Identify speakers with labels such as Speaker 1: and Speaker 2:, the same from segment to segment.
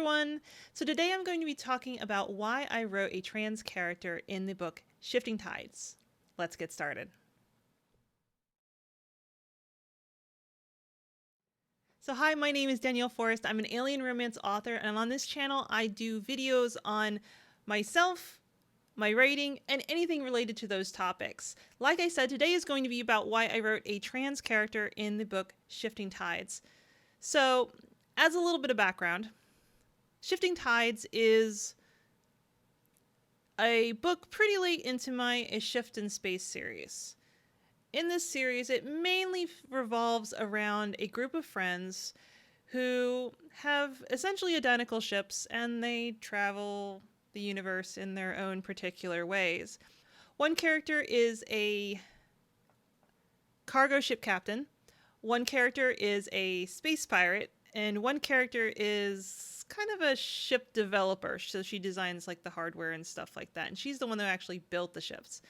Speaker 1: everyone! So today I'm going to be talking about why I wrote a trans character in the book Shifting Tides. Let's get started. So hi, my name is Danielle Forrest. I'm an alien romance author, and on this channel I do videos on myself, my writing, and anything related to those topics. Like I said, today is going to be about why I wrote a trans character in the book Shifting Tides. So, as a little bit of background, Shifting Tides is a book pretty late into my A Shift in Space series. In this series, it mainly revolves around a group of friends who have essentially identical ships and they travel the universe in their own particular ways. One character is a cargo ship captain, one character is a space pirate, and one character is kind of a ship developer, so she designs like the hardware and stuff like that, and she's the one that actually built the ships.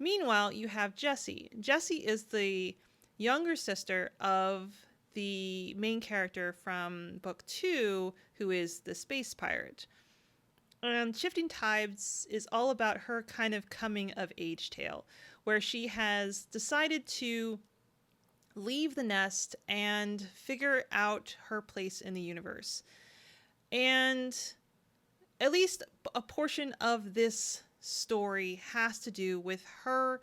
Speaker 1: Meanwhile, you have Jessie. Jessie is the younger sister of the main character from book 2, who is the space pirate. And Shifting Tides is all about her kind of coming of age tale, where she has decided to leave the nest and figure out her place in the universe. And at least a portion of this story has to do with her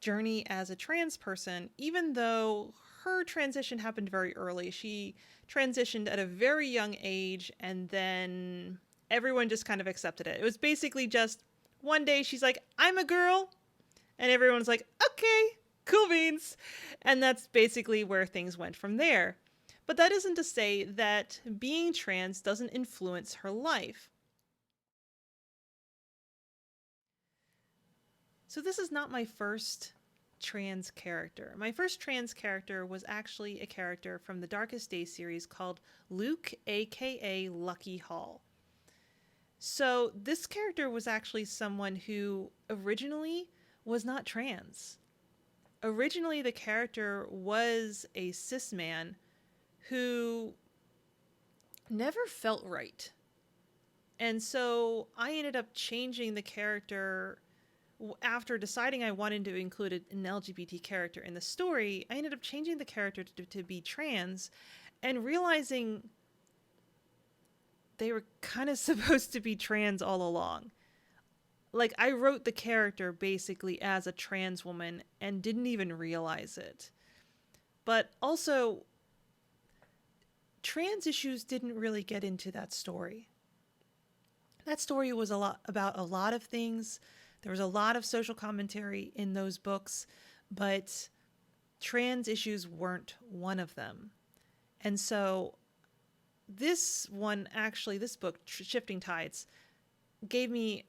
Speaker 1: journey as a trans person, even though her transition happened very early. She transitioned at a very young age, and then everyone just kind of accepted it. It was basically just one day she's like, I'm a girl, and everyone's like, okay, cool beans. And that's basically where things went from there. But that isn't to say that being trans doesn't influence her life. So this is not my first trans character. My first trans character was actually a character from the Darkest Day series called Luke, aka Lucky Hall. So this character was actually someone who originally was not trans. Originally the character was a cis man who never felt right. And so I ended up changing the character. After deciding I wanted to include an LGBT character in the story, I ended up changing the character to be trans and realizing they were kind of supposed to be trans all along. Like, I wrote the character basically as a trans woman and didn't even realize it. But also, trans issues didn't really get into that story. That story was about a lot of things. There was a lot of social commentary in those books, but trans issues weren't one of them. And so this book, Shifting Tides, gave me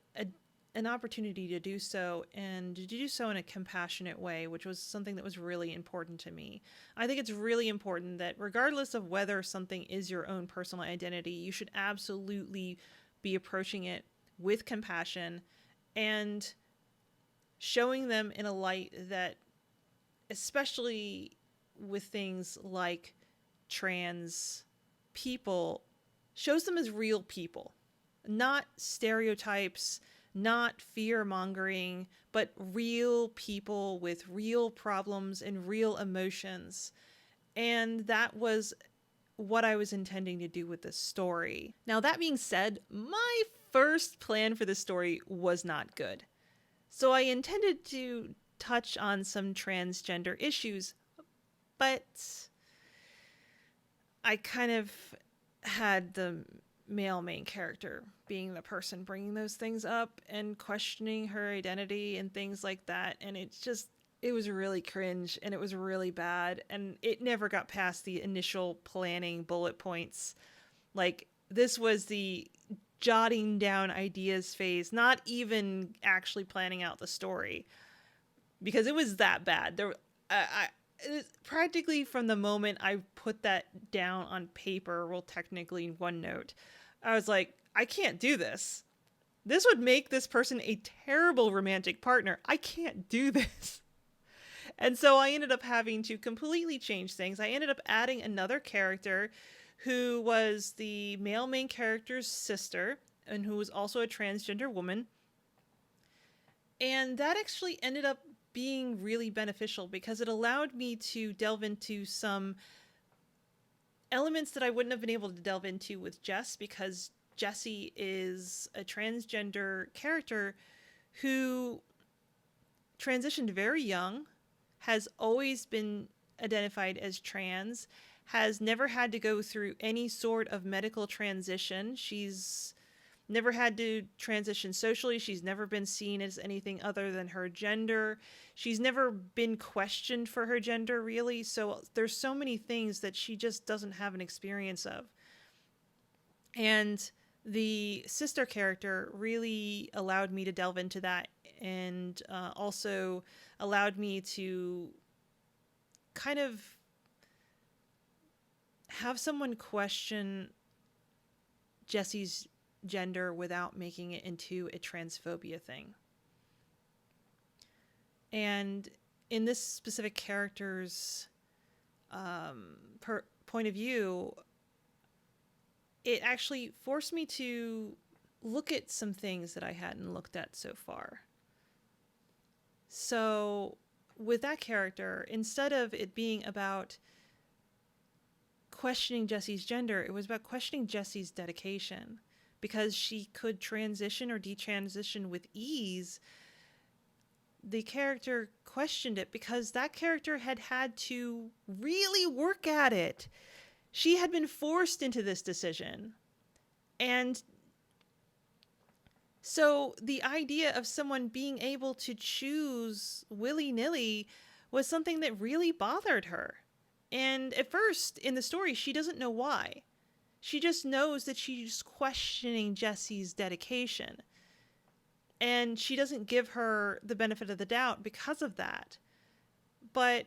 Speaker 1: an opportunity to do so, and to do so in a compassionate way, which was something that was really important to me. I think it's really important that regardless of whether something is your own personal identity, you should absolutely be approaching it with compassion and showing them in a light that, especially with things like trans people, shows them as real people, not stereotypes, not fear-mongering, but real people with real problems and real emotions. And that was what I was intending to do with this story. Now, that being said, my first plan for this story was not good. So I intended to touch on some transgender issues, but I kind of had the male main character being the person bringing those things up and questioning her identity and things like that. And it was really cringe and it was really bad. And it never got past the initial planning bullet points. Like, this was the jotting down ideas phase, not even actually planning out the story, because it was that bad. Practically from the moment I put that down on paper, well, technically in OneNote, I was like, I can't do this. This would make this person a terrible romantic partner. I can't do this. And so I ended up having to completely change things. I ended up adding another character who was the male main character's sister and who was also a transgender woman. And that actually ended up being really beneficial because it allowed me to delve into some elements that I wouldn't have been able to delve into with Jess, because Jessie is a transgender character who transitioned very young, has always been identified as trans, has never had to go through any sort of medical transition. She's never had to transition socially. She's never been seen as anything other than her gender. She's never been questioned for her gender, really. So there's so many things that she just doesn't have an experience of. And the sister character really allowed me to delve into that, and also allowed me to kind of have someone question Jessie's gender without making it into a transphobia thing. And in this specific character's point of view, it actually forced me to look at some things that I hadn't looked at so far. So with that character, instead of it being about questioning Jessie's gender, it was about questioning Jessie's dedication. Because she could transition or detransition with ease, the character questioned it because that character had had to really work at it. She had been forced into this decision. And so the idea of someone being able to choose willy-nilly was something that really bothered her. And at first in the story, she doesn't know why. She just knows that she's questioning Jessie's dedication. And she doesn't give her the benefit of the doubt because of that. But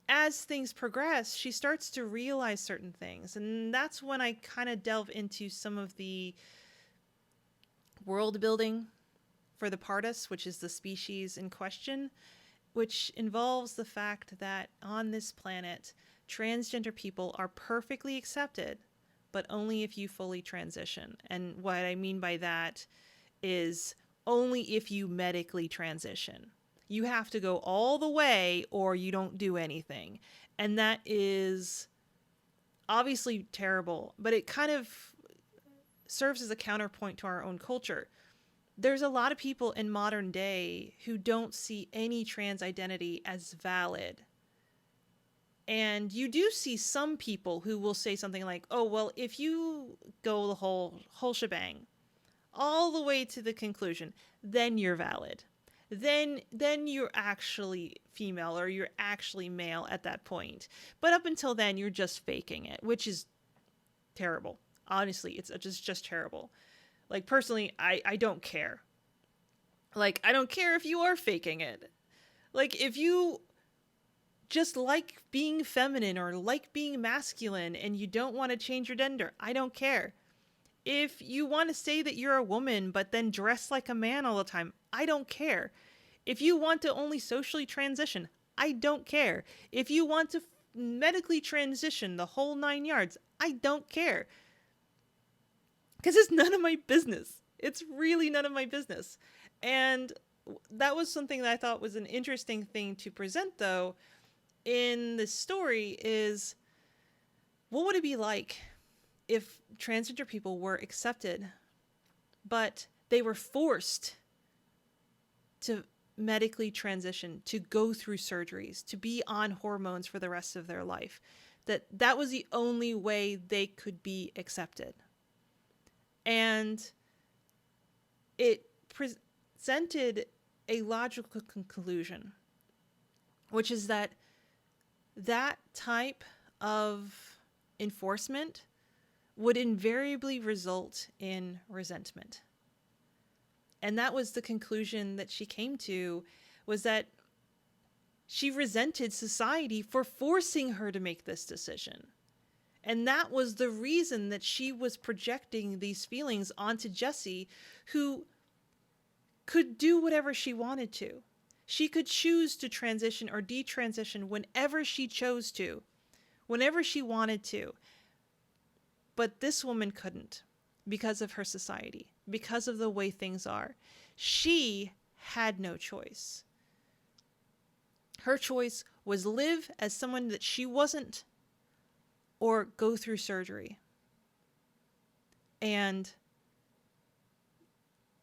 Speaker 1: as things progress, she starts to realize certain things. And that's when I kind of delve into some of the world building for the Pardus, which is the species in question, which involves the fact that on this planet, transgender people are perfectly accepted, but only if you fully transition. And what I mean by that is only if you medically transition. You have to go all the way or you don't do anything. And that is obviously terrible, but it kind of serves as a counterpoint to our own culture. There's a lot of people in modern day who don't see any trans identity as valid. And you do see some people who will say something like, oh, well, if you go the whole shebang, all the way to the conclusion, then you're valid. Then you're actually female or you're actually male at that point. But up until then, you're just faking it, which is terrible. Honestly, it's just terrible. Like, personally, I don't care. Like, I don't care if you are faking it. Like, if you just like being feminine or like being masculine and you don't want to change your gender, I don't care. If you want to say that you're a woman but then dress like a man all the time, I don't care. If you want to only socially transition, I don't care. If you want to medically transition the whole 9 yards, I don't care. Because it's none of my business. It's really none of my business. And that was something that I thought was an interesting thing to present, though, in this story is, what would it be like if transgender people were accepted, but they were forced to medically transition, to go through surgeries, to be on hormones for the rest of their life? That was the only way they could be accepted. And it presented a logical conclusion, which is that type of enforcement would invariably result in resentment. And that was the conclusion that she came to, was that she resented society for forcing her to make this decision. And that was the reason that she was projecting these feelings onto Jessie, who could do whatever she wanted to. She could choose to transition or detransition whenever she chose to, whenever she wanted to. But this woman couldn't because of her society, because of the way things are. She had no choice. Her choice was live as someone that she wasn't or go through surgery. And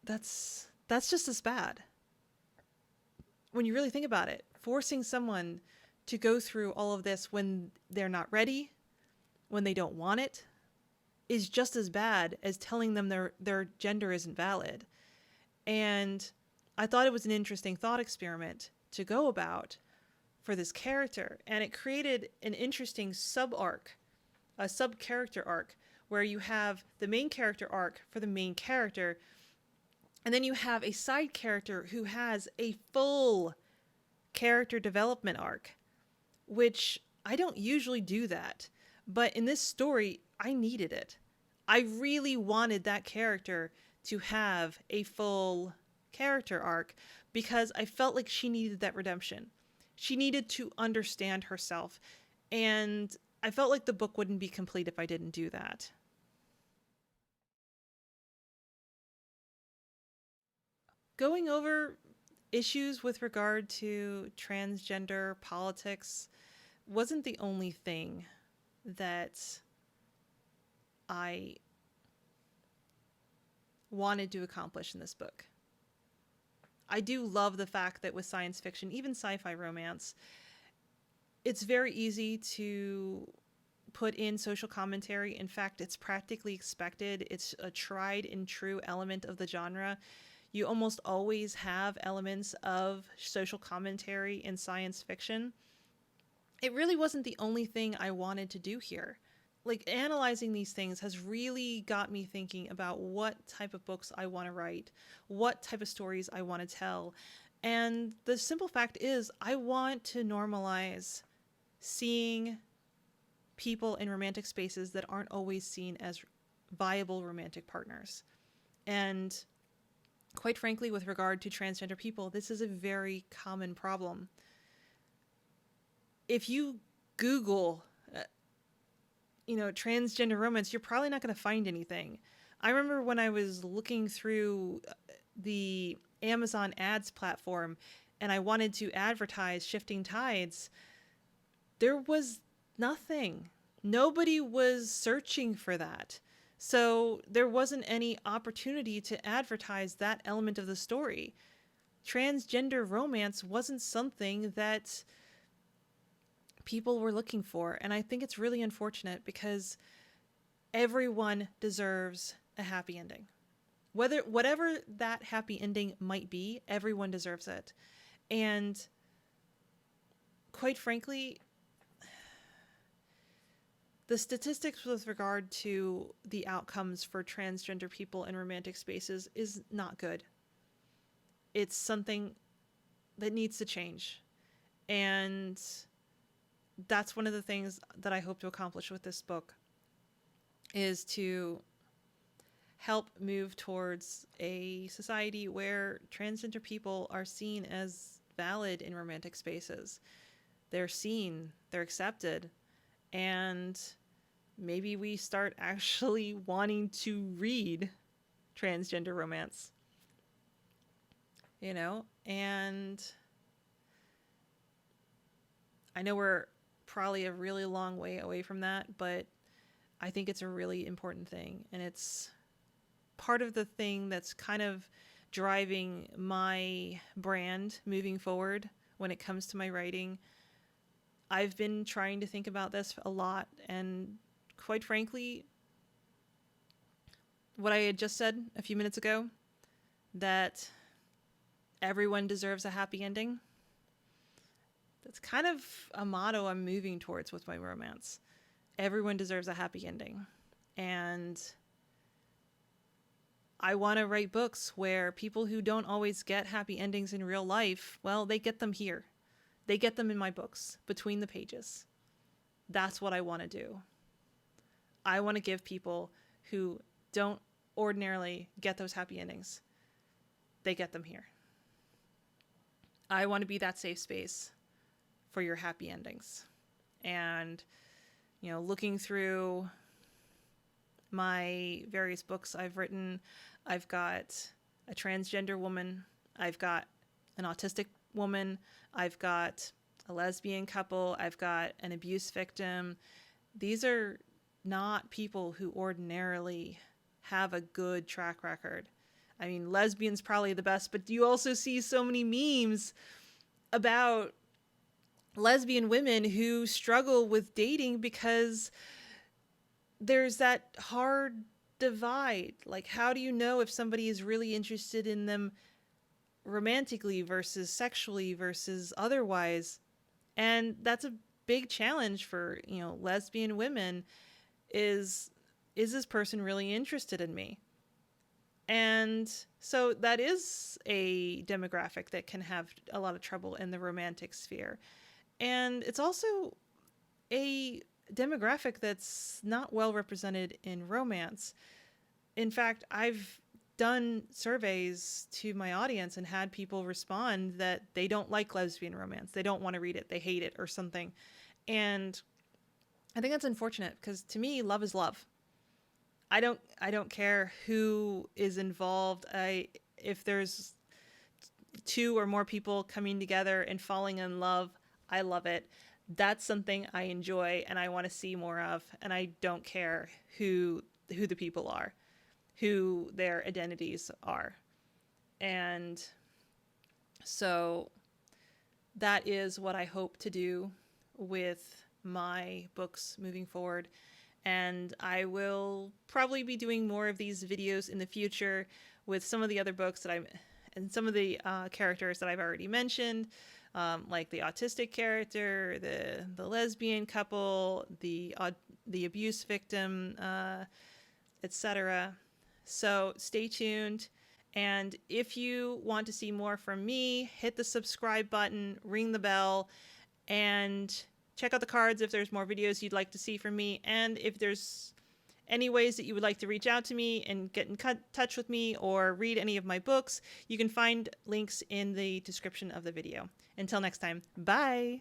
Speaker 1: that's just as bad. When you really think about it, forcing someone to go through all of this when they're not ready, when they don't want it, is just as bad as telling them their gender isn't valid. And I thought it was an interesting thought experiment to go about for this character. And it created an interesting sub-arc, a sub-character arc, where you have the main character arc for the main character, and then you have a side character who has a full character development arc, which I don't usually do that. But in this story, I needed it. I really wanted that character to have a full character arc because I felt like she needed that redemption. She needed to understand herself. And I felt like the book wouldn't be complete if I didn't do that. Going over issues with regard to transgender politics wasn't the only thing that I wanted to accomplish in this book. I do love the fact that with science fiction, even sci-fi romance, it's very easy to put in social commentary. In fact, it's practically expected. It's a tried and true element of the genre. You almost always have elements of social commentary in science fiction. It really wasn't the only thing I wanted to do here. Like, analyzing these things has really got me thinking about what type of books I want to write, what type of stories I want to tell. And the simple fact is, I want to normalize seeing people in romantic spaces that aren't always seen as viable romantic partners. And quite frankly, with regard to transgender people, this is a very common problem. If you Google, transgender romance, you're probably not going to find anything. I remember when I was looking through the Amazon ads platform and I wanted to advertise Shifting Tides, there was nothing. Nobody was searching for that. So there wasn't any opportunity to advertise that element of the story. Transgender romance wasn't something that people were looking for. And I think it's really unfortunate because everyone deserves a happy ending. Whatever that happy ending might be, everyone deserves it. And quite frankly, the statistics with regard to the outcomes for transgender people in romantic spaces is not good. It's something that needs to change. And that's one of the things that I hope to accomplish with this book, is to help move towards a society where transgender people are seen as valid in romantic spaces. They're seen, they're accepted, and maybe we start actually wanting to read transgender romance. And I know we're probably a really long way away from that, but I think it's a really important thing. And it's part of the thing that's kind of driving my brand moving forward when it comes to my writing. I've been trying to think about this a lot, and quite frankly, what I had just said a few minutes ago, that everyone deserves a happy ending, that's kind of a motto I'm moving towards with my romance. Everyone deserves a happy ending. And I want to write books where people who don't always get happy endings in real life, well, they get them here. They get them in my books, between the pages. That's what I want to do. I want to give people who don't ordinarily get those happy endings, they get them here. I want to be that safe space for your happy endings. And, looking through my various books I've written, I've got a transgender woman, I've got an autistic woman, I've got a lesbian couple, I've got an abuse victim. These are not people who ordinarily have a good track record. I mean, lesbians probably the best, but you also see so many memes about lesbian women who struggle with dating because there's that hard divide. Like, how do you know if somebody is really interested in them romantically versus sexually versus otherwise? And that's a big challenge for, lesbian women is this person really interested in me? And so that is a demographic that can have a lot of trouble in the romantic sphere. And it's also a demographic that's not well represented in romance. In fact, I've done surveys to my audience and had people respond that they don't like lesbian romance. They don't want to read it. They hate it or something. And I think that's unfortunate because to me, love is love. I don't care who is involved. If there's two or more people coming together and falling in love, I love it. That's something I enjoy and I want to see more of. And I don't care who the people are, who their identities are. And so that is what I hope to do with my books moving forward. And I will probably be doing more of these videos in the future with some of the other books and some of the characters that I've already mentioned, like the autistic character, the lesbian couple, the abuse victim, etc. So stay tuned. And if you want to see more from me, hit the subscribe button, ring the bell, and check out the cards if there's more videos you'd like to see from me. And if there's any ways that you would like to reach out to me and get in touch with me or read any of my books, you can find links in the description of the video. Until next time, bye!